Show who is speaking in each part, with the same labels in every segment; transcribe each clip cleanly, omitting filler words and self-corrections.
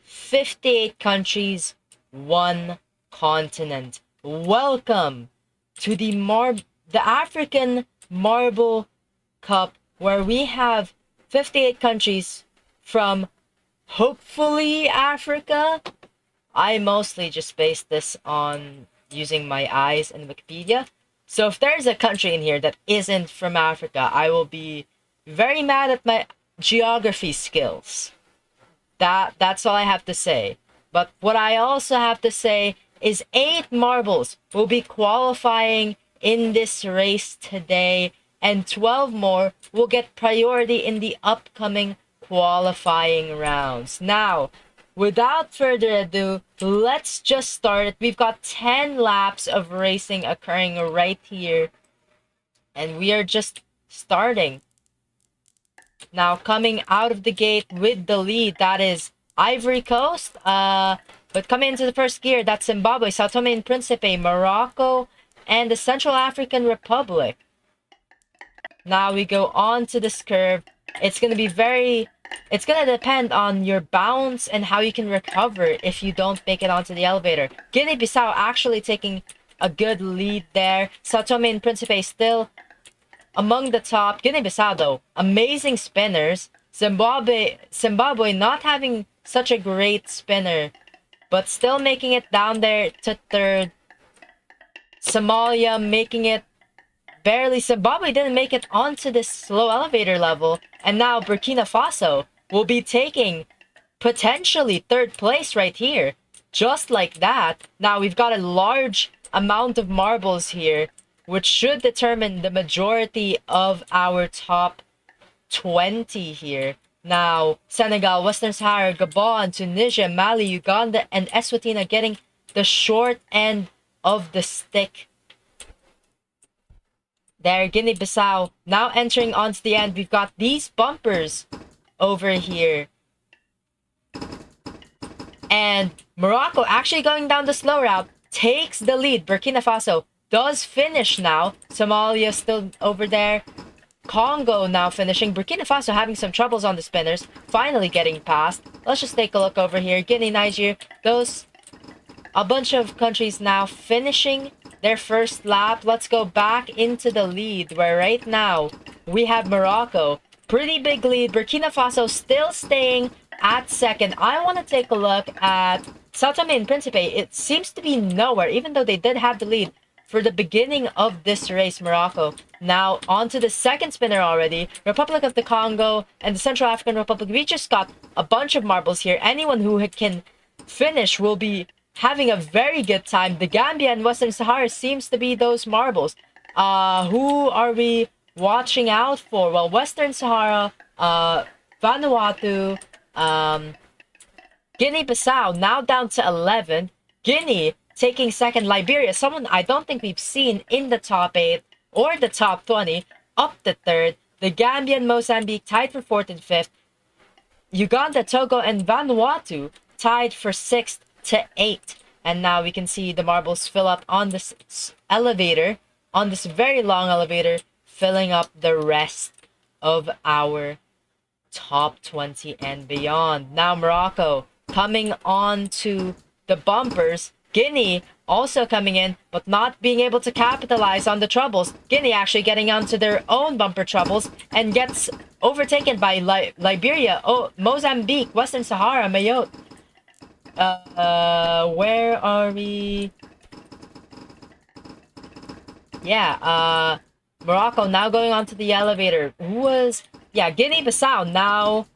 Speaker 1: 58 countries, one continent. Welcome to the African Marble Cup, where we have 58 countries from hopefully Africa. I mostly just based this on using my eyes and Wikipedia. So if there's a country in here that isn't from Africa, I will be very mad at my geography skills. That's all I have to say. But what I also have to say is 8 marbles will be qualifying in this race today, and 12 more will get priority in the upcoming qualifying rounds. Now, without further ado, let's just start it. We've got 10 laps of racing occurring right here, and we are just starting. Now, coming out of the gate with the lead, that is Ivory Coast. But coming into the first gear, that's Zimbabwe, Sao Tome and Principe, Morocco, and the Central African Republic. Now we go on to this curve. It's going to depend on your bounce and how you can recover if you don't make it onto the elevator. Guinea-Bissau actually taking a good lead there. Sao Tome and Principe still among the top. Guinea-Bissau, though, amazing spinners. Zimbabwe not having such a great spinner, but still making it down there to third. Somalia making it barely. Zimbabwe didn't make it onto this slow elevator level. And now Burkina Faso will be taking potentially third place right here. Just like that. Now we've got a large amount of marbles here, which should determine the majority of our top 20 here. Now, Senegal, Western Sahara, Gabon, Tunisia, Mali, Uganda, and Eswatini getting the short end of the stick. There, Guinea-Bissau now entering onto the end. We've got these bumpers over here. And Morocco actually going down the slow route takes the lead. Burkina Faso does finish now. Somalia still over there. Congo now finishing. Burkina Faso having some troubles on the spinners. Finally getting past. Let's just take a look over here. Guinea, Niger. A bunch of countries now finishing their first lap. Let's go back into the lead, where right now we have Morocco. Pretty big lead. Burkina Faso still staying at second. I want to take a look at Sao Tome and Principe. It seems to be nowhere, even though they did have the lead for the beginning of this race. Morocco now onto the second spinner already. Republic of the Congo and the Central African Republic. We just got a bunch of marbles here. Anyone who can finish will be having a very good time. The Gambia and Western Sahara seems to be those marbles. Who are we watching out for? Well, Western Sahara, Vanuatu, Guinea-Bissau now down to 11. Guinea taking second. Liberia, someone I don't think we've seen in the top 8 or the top 20, up to third. The Gambia and Mozambique tied for 4th and 5th. Uganda, Togo, and Vanuatu tied for 6th to 8th. And now we can see the marbles fill up on this elevator, on this very long elevator, filling up the rest of our top 20 and beyond. Now Morocco coming on to the bumpers. Guinea also coming in, but not being able to capitalize on the troubles. Guinea actually getting onto their own bumper troubles and gets overtaken by Liberia, Mozambique, Western Sahara, Mayotte. Where are we? Yeah, Morocco now going onto the elevator. Guinea-Bissau now.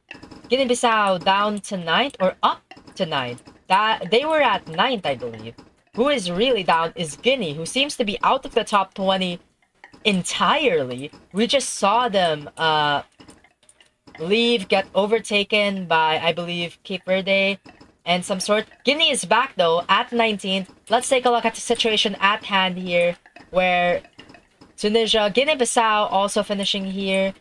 Speaker 1: Guinea-Bissau down to 9th or up to 9th. They were at 9th, I believe. Who is really down is Guinea, who seems to be out of the top 20 entirely. We just saw them leave, get overtaken by, I believe, Cape Verde and some sort. Guinea is back though at 19th. Let's take a look at the situation at hand here, where Tunisia, Guinea-Bissau also finishing here,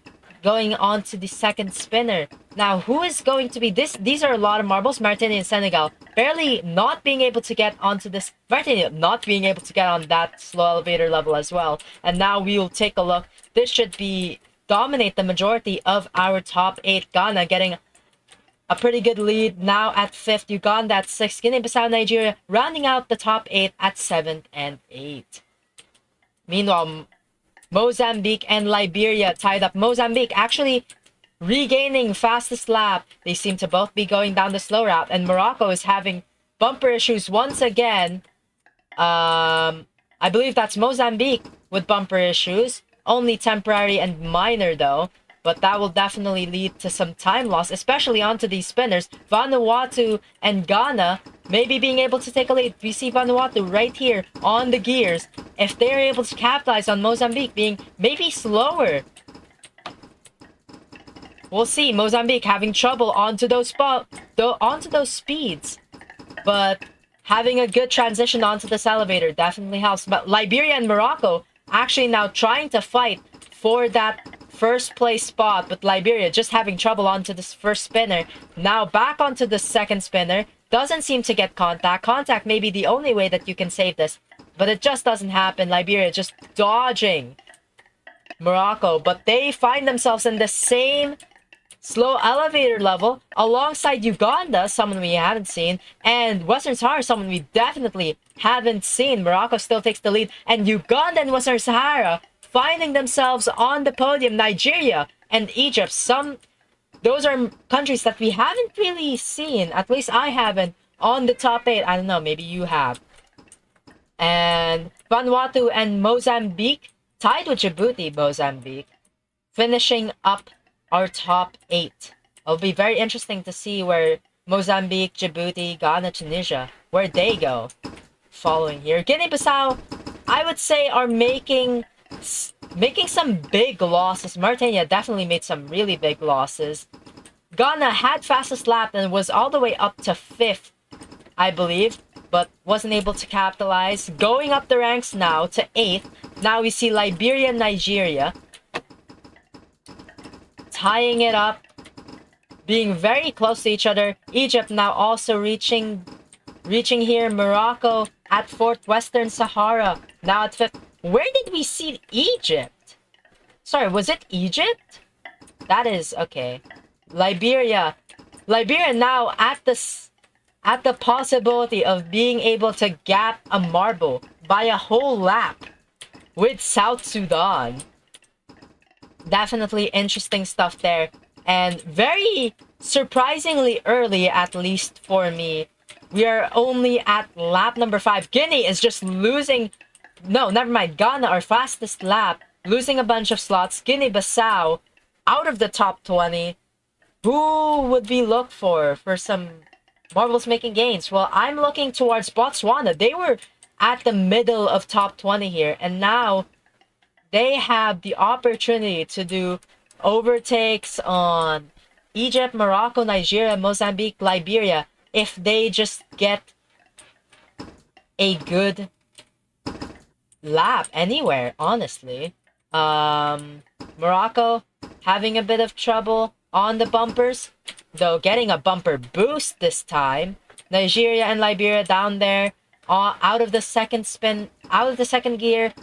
Speaker 1: going on to the second spinner. Now, who is going to be this? These are a lot of marbles. Mauritania and Senegal barely not being able to get onto this. Mauritania not being able to get on that slow elevator level as well. And now we will take a look. This should dominate the majority of our top 8. Ghana getting a pretty good lead now at 5th. Uganda at 6th. Guinea-Bissau, Nigeria rounding out the top 8 at 7th and 8th. Meanwhile, Mozambique and Liberia tied up. Mozambique actually regaining fastest lap. They seem to both be going down the slow route. And Morocco is having bumper issues once again. I believe that's Mozambique with bumper issues. Only temporary and minor though. But that will definitely lead to some time loss, especially onto these spinners. Vanuatu and Ghana maybe being able to take a lead. We see Vanuatu right here on the gears. If they're able to capitalize on Mozambique being maybe slower, we'll see. Mozambique having trouble onto those speeds. But having a good transition onto this elevator definitely helps. But Liberia and Morocco actually now trying to fight for that first place spot, but Liberia just having trouble onto this first spinner. Now back onto the second spinner. Doesn't seem to get contact. Contact may be the only way that you can save this, but it just doesn't happen. Liberia just dodging Morocco, but they find themselves in the same slow elevator level alongside Uganda, someone we haven't seen, and Western Sahara, someone we definitely haven't seen. Morocco still takes the lead, and Uganda and Western Sahara finding themselves on the podium. Nigeria and Egypt, those are countries that we haven't really seen, at least I haven't, on the top 8. I don't know, maybe you have. And Vanuatu and Mozambique tied with Djibouti. Mozambique finishing up our top 8. It'll be very interesting to see where Mozambique, Djibouti, Ghana, Tunisia, where they go following here. Guinea-Bissau, I would say, are making some big losses. Mauritania definitely made some really big losses. Ghana had fastest lap and was all the way up to 5th, I believe, but wasn't able to capitalize. Going up the ranks now to 8th. Now we see Liberia and Nigeria tying it up, being very close to each other. Egypt now also reaching here. Morocco at 4th. Western Sahara now at 5th. Where did we see Egypt? Sorry, was it Egypt? That is okay. Liberia now at the possibility of being able to gap a marble by a whole lap with South Sudan. Definitely interesting stuff there, and very surprisingly early, at least for me. We are only at lap number 5. Guinea is just losing. No, never mind. Ghana, our fastest lap, losing a bunch of slots. Guinea-Bissau out of the top 20. Who would we look for some marbles making gains? Well, I'm looking towards Botswana. They were at the middle of top 20 here, and now they have the opportunity to do overtakes on Egypt, Morocco, Nigeria, Mozambique, Liberia, if they just get a good lap anywhere, honestly. Morocco having a bit of trouble on the bumpers, though getting a bumper boost this time. Nigeria and Liberia down there, out of the second gear.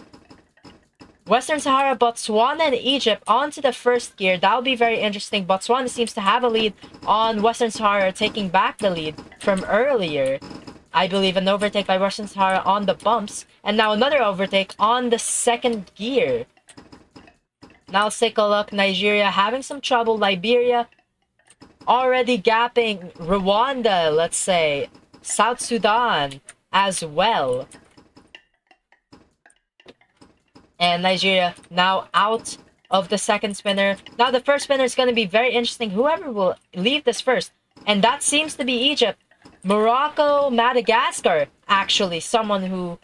Speaker 1: Western Sahara, Botswana, and Egypt onto the first gear. That'll be very interesting. Botswana seems to have a lead on Western Sahara, taking back the lead from earlier. I believe an overtake by Western Sahara on the bumps, and now another overtake on the second gear. Now let's take a look. Nigeria having some trouble. Liberia already gapping Rwanda, let's say. South Sudan as well. And Nigeria now out of the second spinner. Now the first spinner is going to be very interesting. Whoever will leave this first. And that seems to be Egypt. Morocco, Madagascar, actually. Someone who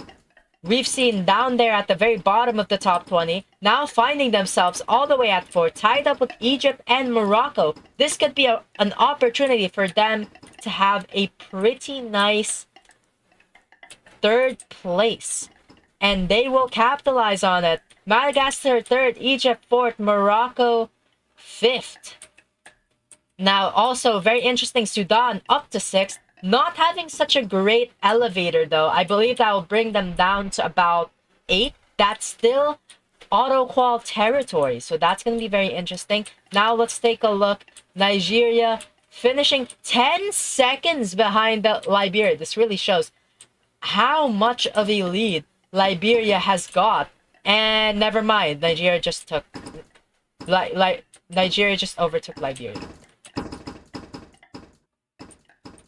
Speaker 1: we've seen down there at the very bottom of the top 20. Now finding themselves all the way at 4. Tied up with Egypt and Morocco. This could be an opportunity for them to have a pretty nice 3rd place. And they will capitalize on it. Madagascar 3rd, Egypt 4th, Morocco 5th. Now also very interesting, Sudan up to 6th. Not having such a great elevator though. I believe that will bring them down to about 8. That's still auto-qual territory. So that's going to be very interesting. Now let's take a look. Nigeria finishing 10 seconds behind the Liberia. This really shows how much of a lead Liberia has got. And never mind, Nigeria just took... Nigeria just overtook Liberia.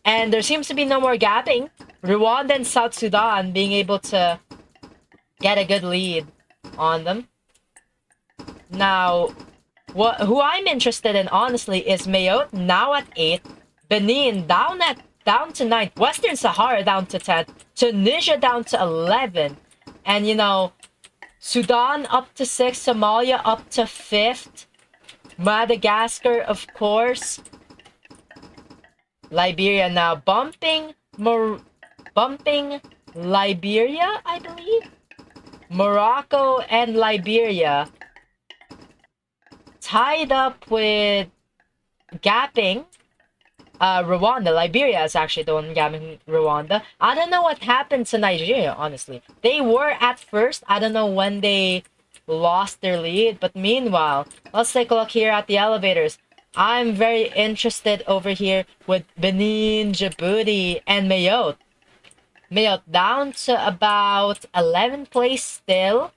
Speaker 1: And there seems to be no more gapping. Rwanda and South Sudan being able to get a good lead on them. Now, who I'm interested in, honestly, is Mayotte, now at 8. Benin, down to 9th. Western Sahara, down to 10th. Tunisia, down to 11. And, you know, Sudan, up to 6th. Somalia, up to 5th. Madagascar, of course. Liberia now bumping Liberia, I believe. Morocco and Liberia tied up with gapping Rwanda. Liberia is actually the one gapping Rwanda. I don't know what happened to Nigeria, honestly. They were at first. I don't know when they lost their lead. But meanwhile, let's take a look here at the elevators. I'm very interested over here with Benin, Djibouti, and Mayotte. Mayotte down to about 11th place still.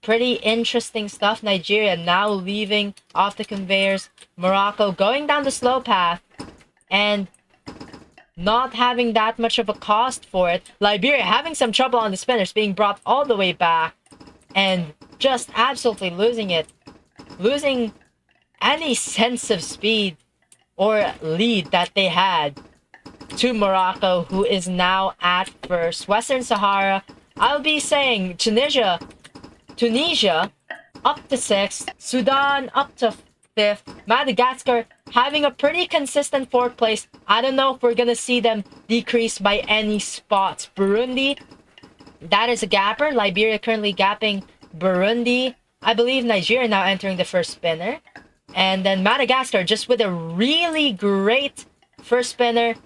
Speaker 1: Pretty interesting stuff. Nigeria now leaving off the conveyors. Morocco going down the slow path and not having that much of a cost for it. Liberia having some trouble on the spinners, being brought all the way back and just absolutely losing it. Losing any sense of speed or lead that they had to Morocco, who is now at first. Western Sahara, I'll be saying Tunisia up to 6th, Sudan up to 5th, Madagascar having a pretty consistent 4th place. I don't know if we're gonna see them decrease by any spots. Burundi, that is a gapper. Liberia currently gapping Burundi. I believe Nigeria now entering the first spinner. And then Madagascar, just with a really great first spinner,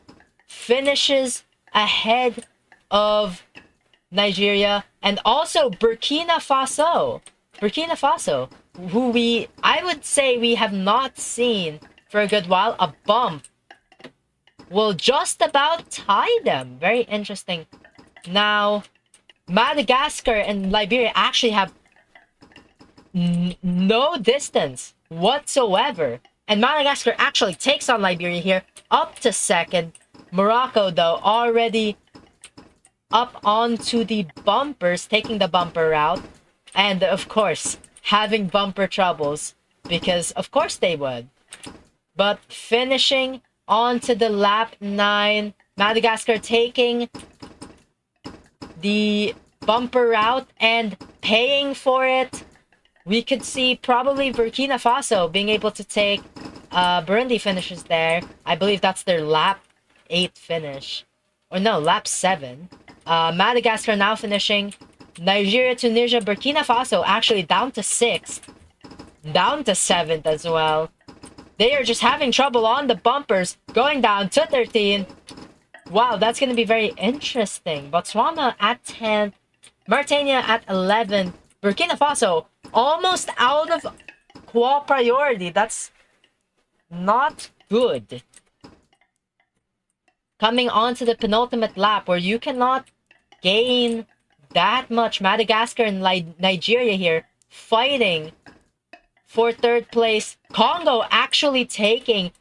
Speaker 1: finishes ahead of Nigeria. And also Burkina Faso, who I would say we have not seen for a good while. A bump will just about tie them. Very interesting. Now, Madagascar and Liberia actually have no distance whatsoever. And Madagascar actually takes on Liberia here, up to 2nd. Morocco, though, already up onto the bumpers, taking the bumper route. And, of course, having bumper troubles, because, of course, they would. But finishing onto the lap 9, Madagascar taking the bumper route and paying for it. We could see probably Burkina Faso being able to take Burundi finishes there. I believe that's their lap 8 finish. Or no, lap 7. Madagascar now finishing. Nigeria, Tunisia, Burkina Faso actually down to 6th. Down to 7th as well. They are just having trouble on the bumpers. Going down to 13. Wow, that's going to be very interesting. Botswana at 10th. Mauritania at 11th. Burkina Faso almost out of qual priority. That's not good. Coming on to the penultimate lap where you cannot gain that much. Madagascar and Nigeria here fighting for 3rd place. Congo actually taking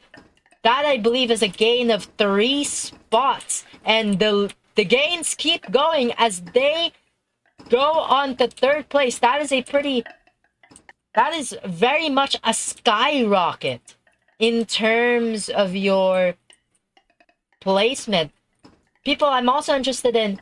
Speaker 1: that, I believe, is a gain of 3 spots. And the gains keep going as they go on to 3rd place. That is very much a skyrocket in terms of your placement. People I'm also interested in,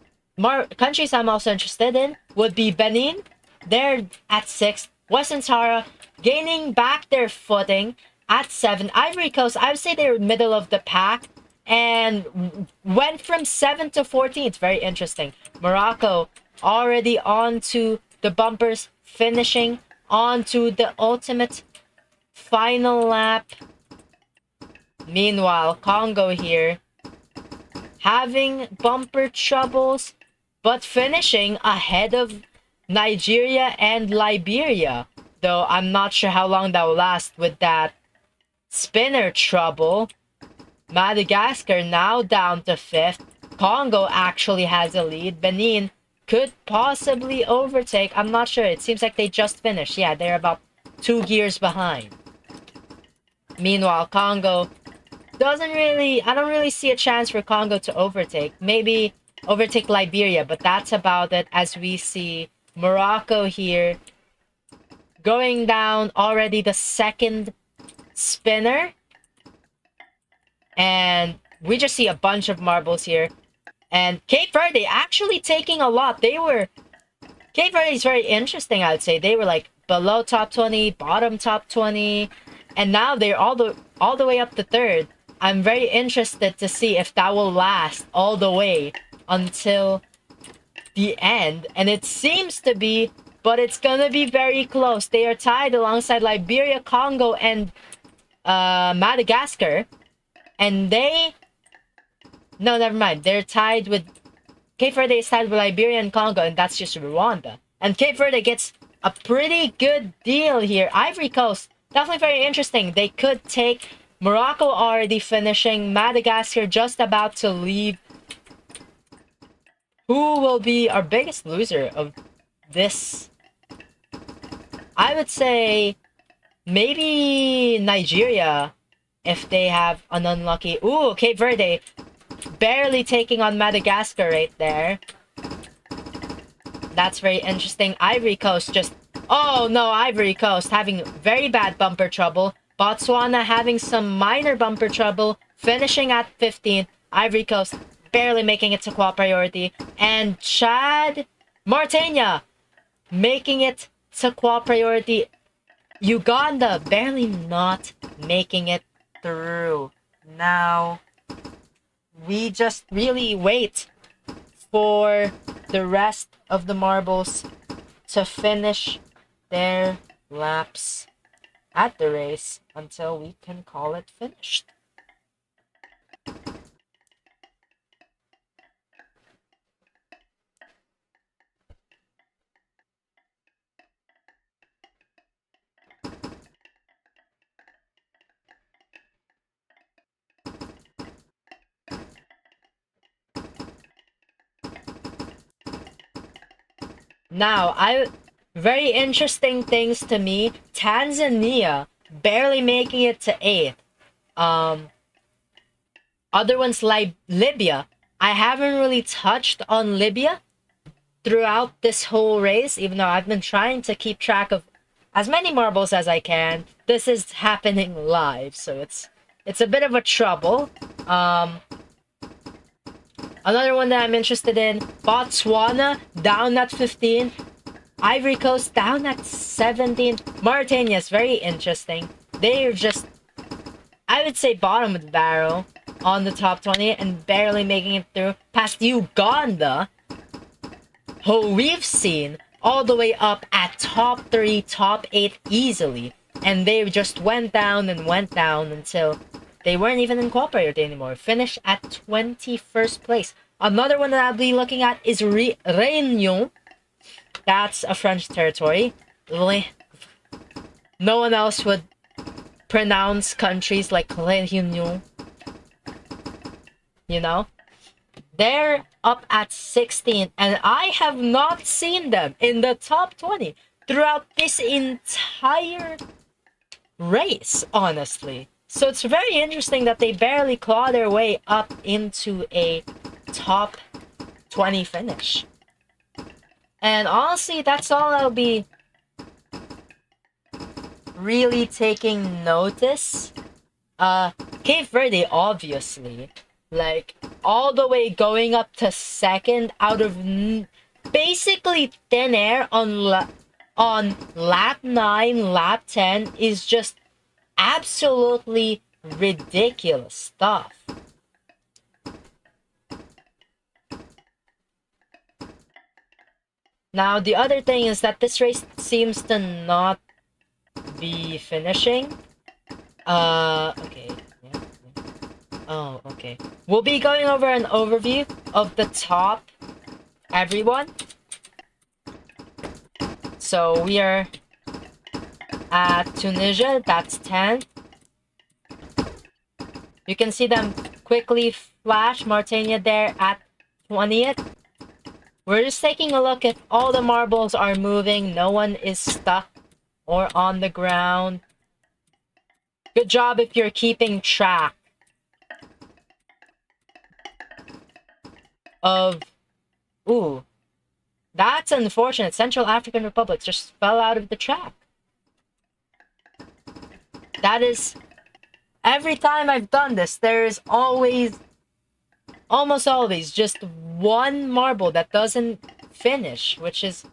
Speaker 1: countries I'm also interested in would be Benin. They're at 6th. Western Sahara gaining back their footing at 7. Ivory Coast, I would say they're middle of the pack and went from 7th to 14th. Very interesting. Morocco already on to the bumpers, finishing on to the ultimate final lap. Meanwhile, Congo here having bumper troubles, but finishing ahead of Nigeria and Liberia. Though I'm not sure how long that will last with that spinner trouble. Madagascar now down to 5th. Congo actually has a lead. Benin could possibly overtake. I'm not sure. It seems like they just finished. Yeah, they're about 2 gears behind. Meanwhile, Congo doesn't really... I don't really see a chance for Congo to overtake. Maybe overtake Liberia, but that's about it, as we see Morocco here going down already the second spinner. And we just see a bunch of marbles here. And Cape Verde actually taking a lot. Cape Verde is very interesting, I would say. They were like below top 20, bottom top 20, and now they're all the way up to 3rd. I'm very interested to see if that will last all the way until the end. And it seems to be, but it's gonna be very close. They are tied alongside Liberia, Congo, and Madagascar. And they... No, never mind. They're tied with... Cape Verde is tied with Liberia and Congo, and that's just Rwanda. And Cape Verde gets a pretty good deal here. Ivory Coast, definitely very interesting. They could take... Morocco already finishing. Madagascar just about to leave. Who will be our biggest loser of this? I would say maybe Nigeria, if they have an unlucky... Ooh, Cape Verde barely taking on Madagascar right there. That's very interesting. Ivory Coast just... Oh no, Ivory Coast having very bad bumper trouble. Botswana having some minor bumper trouble, finishing at 15th. Ivory Coast barely making it to qual priority. And Chad, Mauritania making it to qual priority. Uganda barely not making it through. Now, we just really wait for the rest of the marbles to finish their laps at the race until we can call it finished. Now, very interesting things to me. Tanzania barely making it to 8th. Other ones like Libya. I haven't really touched on Libya throughout this whole race, even though I've been trying to keep track of as many marbles as I can. This is happening live, so it's a bit of a trouble. Another one that I'm interested in, Botswana down at 15. Ivory Coast down at 17. Mauritania is very interesting. They're just, I would say, bottom of the barrel on the top 20 and barely making it through past Uganda, who we've seen all the way up at top 3, top 8 easily. And they just went down and went down until they weren't even in qual priority anymore. Finished at 21st place. Another one that I'll be looking at is Réunion. That's a French territory. No one else would pronounce countries like Réunion. You know? They're up at 16, and I have not seen them in the top 20 throughout this entire race, honestly. So it's very interesting that they barely claw their way up into a top 20 finish. And honestly, that's all I'll be really taking notice. Cape Verde, obviously, like, all the way going up to 2nd out of basically thin air on lap 9, lap 10 is just absolutely ridiculous stuff. Now, the other thing is that this race seems to not be finishing. Okay. Yeah. Oh, okay. We'll be going over an overview of the top everyone. So we are at Tunisia, that's 10th. You can see them quickly flash Martenia there at 20th. We're just taking a look if all the marbles are moving. No one is stuck or on the ground. Good job if you're keeping track of... Ooh. That's unfortunate. Central African Republic just fell out of the track. That is... Every time I've done this, there's always... Almost always just one marble that doesn't finish, which is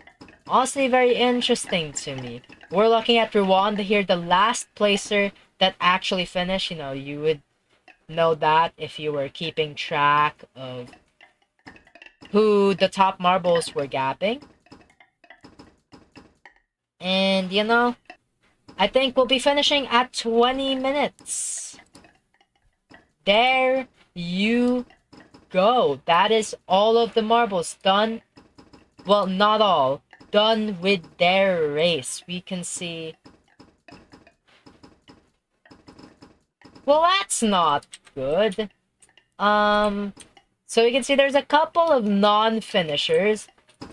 Speaker 1: honestly very interesting to me. We're looking at Rwanda here, the last placer that actually finished. You know, you would know that if you were keeping track of who the top marbles were gapping. And, you know, I think we'll be finishing at 20 minutes. There you go. That is all of the marbles done. Well, not all. Done with their race. We can see... Well, that's not good. So we can see there's a couple of non-finishers.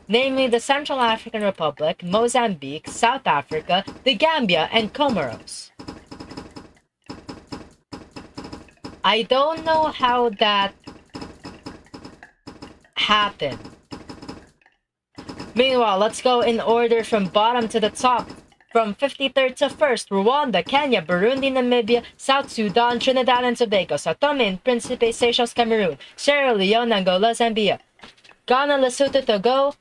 Speaker 1: Namely the Central African Republic, Mozambique, South Africa, the Gambia, and Comoros. I don't know how that happened. Meanwhile, let's go in order from bottom to the top. From 53rd to 1st, Rwanda, Kenya, Burundi, Namibia, South Sudan, Trinidad and Tobago, Sao Tome and Principe, Seychelles, Cameroon, Sierra Leone, Angola, Zambia, Ghana, Lesotho, Togo,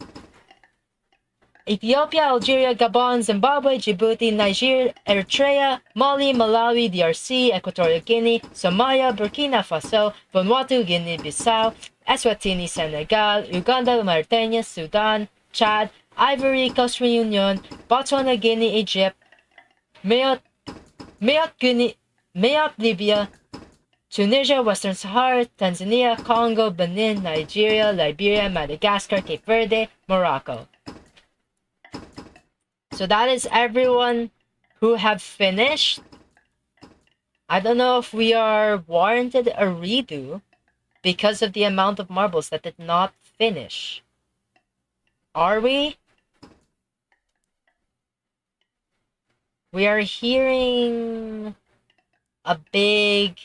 Speaker 1: Ethiopia, Algeria, Gabon, Zimbabwe, Djibouti, Niger, Eritrea, Mali, Malawi, DRC, Equatorial Guinea, Somalia, Burkina Faso, Vanuatu, Guinea-Bissau, Eswatini, Senegal, Uganda, Mauritania, Sudan, Chad, Ivory Coast, Reunion, Botswana, Guinea, Egypt, Mayotte, Libya, Tunisia, Western Sahara, Tanzania, Congo, Benin, Nigeria, Liberia, Madagascar, Cape Verde, Morocco. So that is everyone who have finished. I don't know if we are warranted a redo because of the amount of marbles that did not finish. Are we? We are hearing a big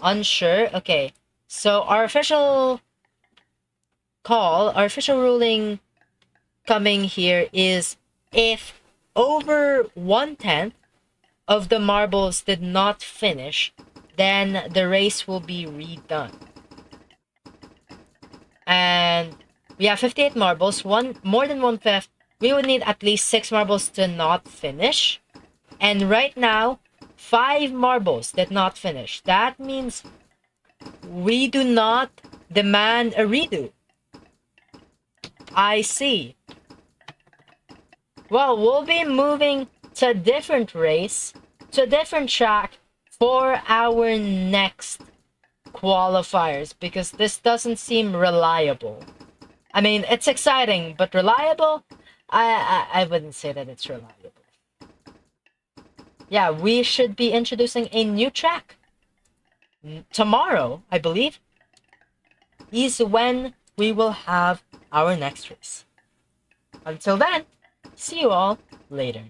Speaker 1: unsure. Okay, so our official call, our official ruling coming here is if over 1/10 of the marbles did not finish, then the race will be redone. And we have 58 marbles, more than 1/5. We would need at least 6 marbles to not finish. And right now, 5 marbles did not finish. That means we do not demand a redo. I see. Well, we'll be moving to a different race, to a different track for our next qualifiers, because this doesn't seem reliable. I mean, it's exciting, but reliable? I wouldn't say that it's reliable. Yeah, we should be introducing a new track. Tomorrow, I believe, is when we will have our next race. Until then, see you all later.